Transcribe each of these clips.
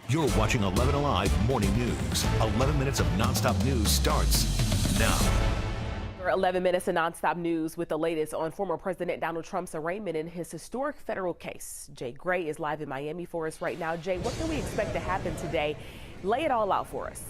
You're watching 11 Alive Morning News. 11 minutes of nonstop news starts now. 11 minutes of nonstop news with the latest on former President Donald Trump's arraignment in his historic federal case. Jay Gray is live in Miami for us right now. Jay, what can we expect to happen today? Lay it all out for us.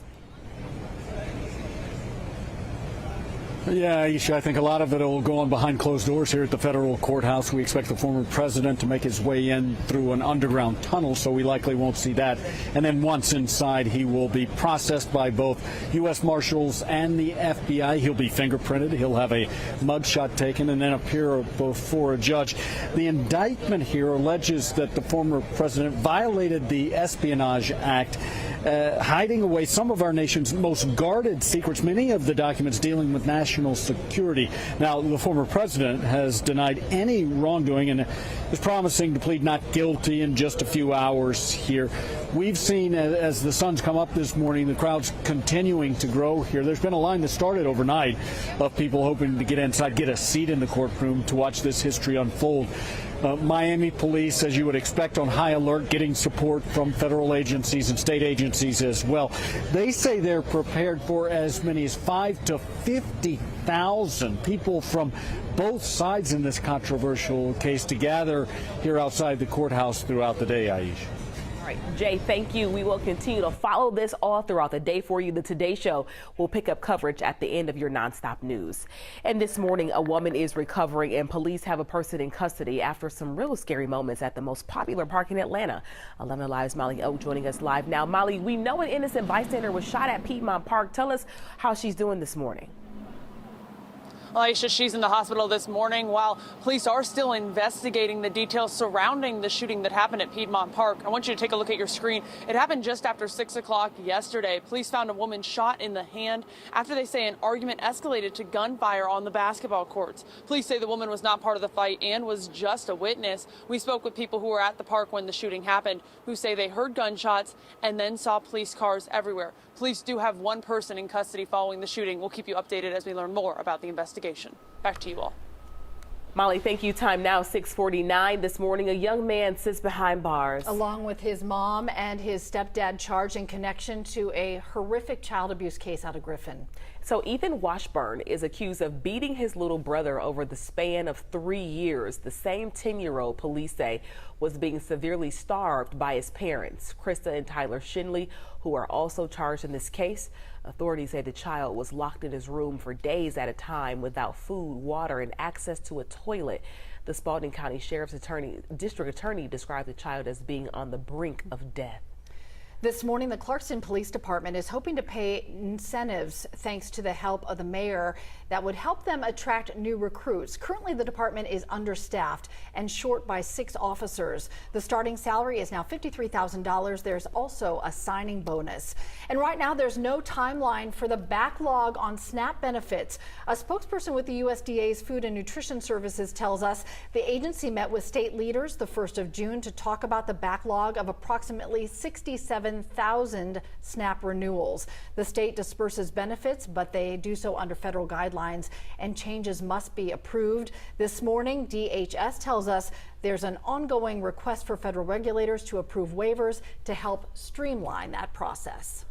Yeah, Aisha, I think a lot of it will go on behind closed doors here at the federal courthouse. We expect the former president to make his way in through an underground tunnel, so we likely won't see that. And then once inside, he will be processed by both U.S. Marshals and the FBI. He'll be fingerprinted. He'll have a mugshot taken and then appear before a judge. The indictment here alleges that the former president violated the Espionage Act, hiding away some of our nation's most guarded secrets, many of the documents dealing with national security. Now, the former president has denied any wrongdoing and is promising to plead not guilty in just a few hours here. We've seen, as the sun's come up this morning, the crowd's continuing to grow here. There's been a line that started overnight of people hoping to get inside, get a seat in the courtroom to watch this history unfold. Miami police, as you would expect, on high alert, getting support from federal agencies and state agencies as well. They say they're prepared for as many as 5 to 50,000 people from both sides in this controversial case to gather here outside the courthouse throughout the day, Aisha. All right, Jay, thank you. We will continue to follow this all throughout the day for you. The Today Show will pick up coverage at the end of your nonstop news. And this morning, a woman is recovering and police have a person in custody after some real scary moments at the most popular park in Atlanta. 11 Alive's Molly Oak joining us live now. Molly, we know an innocent bystander was shot at Piedmont Park. Tell us how she's doing this morning. Aisha, she's in the hospital this morning while police are still investigating the details surrounding the shooting that happened at Piedmont Park. I want you to take a look at your screen. It happened just after 6 o'clock yesterday. Police found a woman shot in the hand after they say an argument escalated to gunfire on the basketball courts. Police say the woman was not part of the fight and was just a witness. We spoke with people who were at the park when the shooting happened, who say they heard gunshots and then saw police cars everywhere. Police do have one person in custody following the shooting. We'll keep you updated as we learn more about the investigation. Back to you all. Molly, thank you. Time now, 6:49 this morning. A young man sits behind bars. Along with his mom and his stepdad, charged in connection to a horrific child abuse case out of Griffin. So Ethan Washburn is accused of beating his little brother over the span of 3 years. The same 10-year-old, police say, was being severely starved by his parents, Krista and Tyler Shinley, who are also charged in this case. Authorities say the child was locked in his room for days at a time without food, water, and access to a toilet. The Spalding County Sheriff's District Attorney described the child as being on the brink of death. This morning, the Clarkston Police Department is hoping to pay incentives thanks to the help of the mayor that would help them attract new recruits. Currently, the department is understaffed and short by 6 officers. The starting salary is now $53,000. There's also a signing bonus. And right now, there's no timeline for the backlog on SNAP benefits. A spokesperson with the USDA's Food and Nutrition Services tells us the agency met with state leaders the 1st of June to talk about the backlog of approximately 67,000 SNAP renewals. The state disperses benefits, but they do so under federal guidelines, and changes must be approved. This morning, DHS tells us there's an ongoing request for federal regulators to approve waivers to help streamline that process.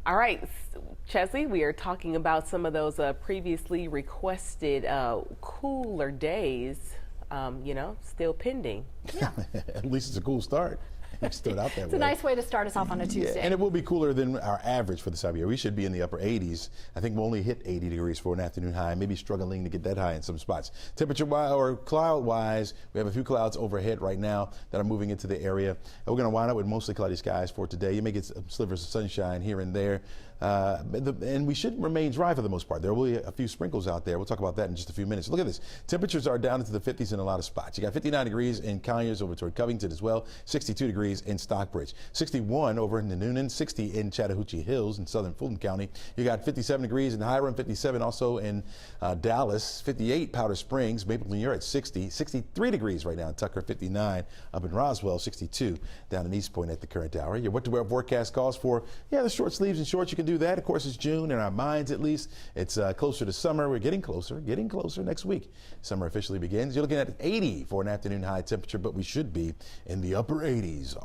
All right, Chesley, we are talking about some of those previously requested cooler days, still pending. Yeah. At least it's a cool start. It stood out that way. It's a nice way to start us off on a Tuesday. Yeah, and it will be cooler than our average for this time of year. We should be in the upper 80s. I think we'll only hit 80 degrees for an afternoon high, maybe struggling to get that high in some spots. Temperature-wise or cloud-wise, we have a few clouds overhead right now that are moving into the area. We're going to wind up with mostly cloudy skies for today. You may get some slivers of sunshine here and there. And we should remain dry for the most part. There will be a few sprinkles out there. We'll talk about that in just a few minutes. Look at this. Temperatures are down into the 50s in a lot of spots. You got 59 degrees in Conyers over toward Covington as well, 62 degrees in Stockbridge, 61 over in the Noonan, 60 in Chattahoochee Hills in southern Fulton County. You got 57 degrees in Hiram, 57 also in Dallas, 58 Powder Springs, Mapleton, you're at 60, 63 degrees right now in Tucker, 59 up in Roswell, 62 down in East Point at the current hour. Your what to wear forecast calls for, the short sleeves and shorts. You can do that. Of course, it's June in our minds, at least. It's closer to summer. We're getting closer next week. Summer officially begins. You're looking at 80 for an afternoon high temperature, but we should be in the upper 80s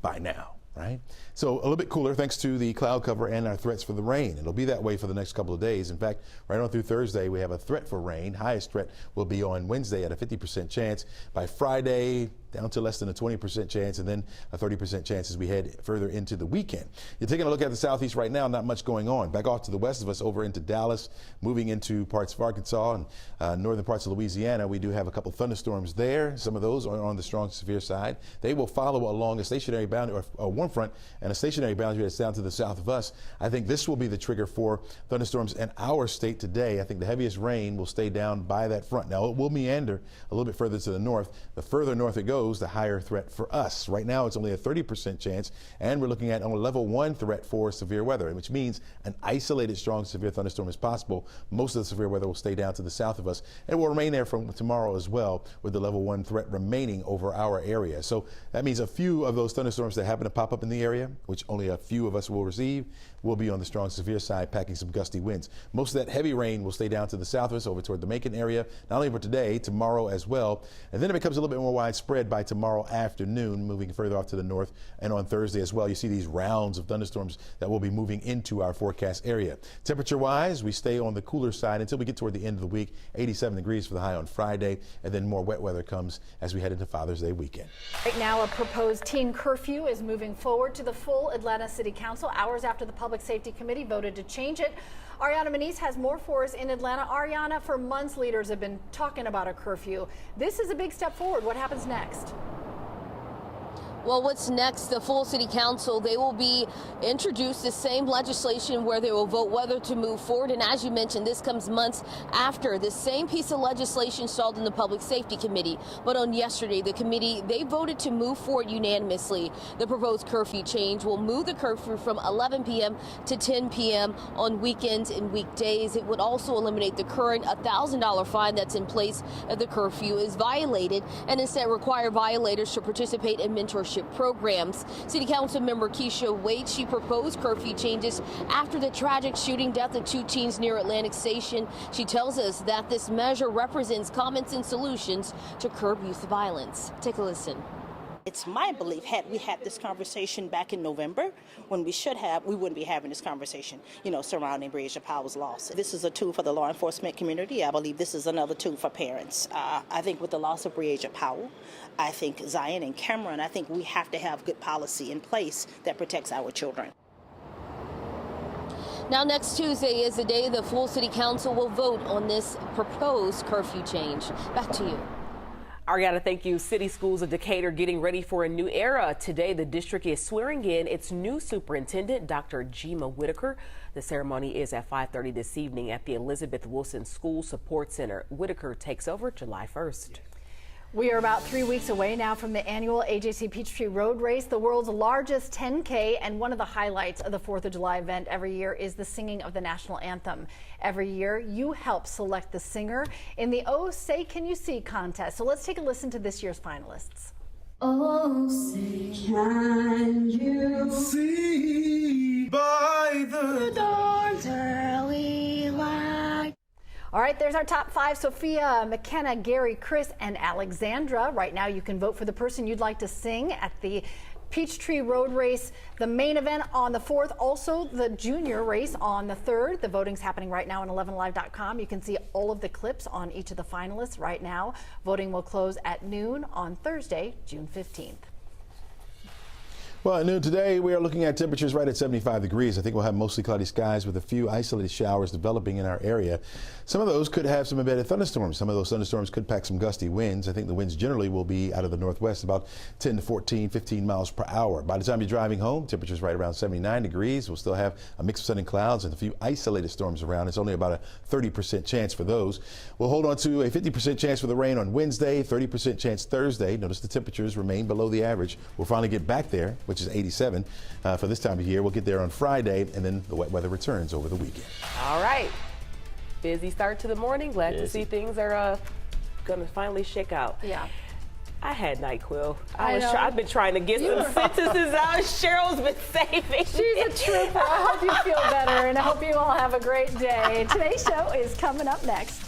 by now. Right? So a little bit cooler thanks to the cloud cover and our threats for the rain. It'll be that way for the next couple of days. In fact, right on through Thursday, we have a threat for rain. Highest threat will be on Wednesday at a 50% chance. By Friday, down to less than a 20% chance, and then a 30% chance as we head further into the weekend. You're taking a look at the southeast right now, not much going on. Back off to the west of us, over into Dallas, moving into parts of Arkansas and northern parts of Louisiana. We do have a couple thunderstorms there. Some of those are on the strong to severe side. They will follow along a stationary boundary, or a warm front and a stationary boundary that's down to the south of us. I think this will be the trigger for thunderstorms in our state today. I think the heaviest rain will stay down by that front. Now, it will meander a little bit further to the north. The further north it goes, the higher threat for us. Right now, it's only a 30% chance, and we're looking at only level 1 threat for severe weather, which means an isolated strong severe thunderstorm is possible. Most of the severe weather will stay down to the south of us and will remain there from tomorrow as well, with the level 1 threat remaining over our area. So that means a few of those thunderstorms that happen to pop up in the area, which only a few of us will receive, will be on the strong severe side, packing some gusty winds. Most of that heavy rain will stay down to the south of us, over toward the Macon area, not only for today, tomorrow as well. And then it becomes a little bit more widespread by tomorrow afternoon, moving further off to the north, and on Thursday as well. You see these rounds of thunderstorms that will be moving into our forecast area. Temperature wise, we stay on the cooler side until we get toward the end of the week. 87 degrees for the high on Friday, and then more wet weather comes as we head into Father's Day weekend. Right now, a proposed teen curfew is moving forward to the full Atlanta City Council hours after the Public Safety Committee voted to change it. Ariana Manise has more for us in Atlanta. Ariana, for months leaders have been talking about a curfew. This is a big step forward. What happens next? Well, what's next? The full city council, they will be introduced the same legislation where they will vote whether to move forward. And as you mentioned, this comes months after the same piece of legislation stalled in the Public Safety Committee. But on yesterday, the committee, they voted to move forward unanimously. The proposed curfew change will move the curfew from 11 p.m. to 10 p.m. on weekends and weekdays. It would also eliminate the current $1,000 fine that's in place if the curfew is violated, and instead require violators to participate in mentorship programs. City Council member Keisha Wade, she proposed curfew changes after the tragic shooting death of 2 teens near Atlantic Station. She tells us that this measure represents common sense solutions to curb youth violence. Take a listen. It's my belief, had we had this conversation back in November, when we wouldn't be having this conversation, surrounding Breasia Powell's loss. This is a tool for the law enforcement community. I believe this is another tool for parents. I think with the loss of Breasia Powell, I think Zion and Cameron, I think we have to have good policy in place that protects our children. Now, next Tuesday is the day the full city council will vote on this proposed curfew change. Back to you. Ariana, thank you. City schools of Decatur getting ready for a new era. Today, the district is swearing in its new superintendent, Dr. Jima Whitaker. The ceremony is at 5:30 this evening at the Elizabeth Wilson School Support Center. Whitaker takes over July 1st. We are about 3 weeks away now from the annual AJC Peachtree Road Race, the world's largest 10K, and one of the highlights of the 4th of July event every year is the singing of the national anthem. Every year, you help select the singer in the Oh Say Can You See contest. So let's take a listen to this year's finalists. Oh, say can you see by the dawn's early light? All right, there's our top 5. Sophia, McKenna, Gary, Chris, and Alexandra. Right now, you can vote for the person you'd like to sing at the Peachtree Road Race, the main event on the 4th, also the junior race on the 3rd. The voting's happening right now on 11live.com. You can see all of the clips on each of the finalists right now. Voting will close at noon on Thursday, June 15th. Well, at noon today, we are looking at temperatures right at 75 degrees. I think we'll have mostly cloudy skies with a few isolated showers developing in our area. Some of those could have some embedded thunderstorms. Some of those thunderstorms could pack some gusty winds. I think the winds generally will be out of the northwest, about 10 to 14, 15 miles per hour. By the time you're driving home, temperatures right around 79 degrees. We'll still have a mix of sun and clouds and a few isolated storms around. It's only about a 30% chance for those. We'll hold on to a 50% chance for the rain on Wednesday, 30% chance Thursday. Notice the temperatures remain below the average. We'll finally get back there, which is 87 for this time of year. We'll get there on Friday, and then the wet weather returns over the weekend. All right. Busy start to the morning. Glad to see things are going to finally shake out. Yeah. I had NyQuil. I've been trying to get some sentences out. Cheryl's been saving. She's a trooper. I hope you feel better, and I hope you all have a great day. Today's show is coming up next.